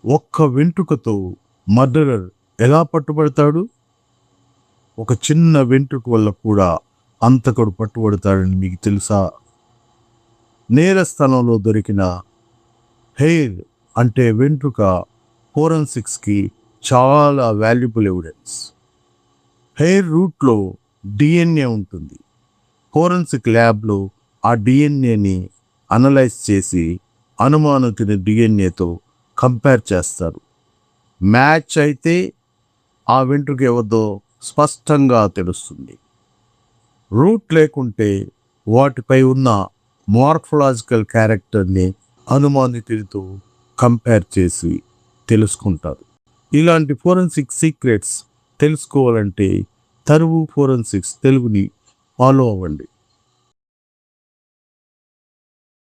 ఒక్క వెంట్రుకతో మర్డరర్ ఎలా పట్టుబడతాడు? ఒక చిన్న వెంట్రుక వల్ల కూడా అంతకుడు పట్టుబడతాడని మీకు తెలుసా? నేర స్థలంలో దొరికిన హెయిర్ అంటే వెంట్రుక ఫోరెన్సిక్స్కి చాలా వాల్యుబుల్ ఎవిడెన్స్. హెయిర్ రూట్లో డిఎన్ఏ ఉంటుంది. ఫోరెన్సిక్ ల్యాబ్లో ఆ డిఎన్ఏని అనలైజ్ చేసి అనుమానితుని డిఎన్ఏతో కంపేర్ చేస్తారు. మ్యాచ్ అయితే ఆ వెంట్రుక ఎవరిదో స్పష్టంగా తెలుస్తుంది. రూట్ లేకుంటే వాటిపై ఉన్న మార్ఫలాజికల్ క్యారెక్టర్ని అనుమానితుడితో కంపేర్ చేసి తెలుసుకుంటారు. ఇలాంటి ఫోరెన్సిక్ సీక్రెట్స్ తెలుసుకోవాలంటే తరువు ఫోరెన్సిక్స్ తెలుగుని ఫాలో అవ్వండి.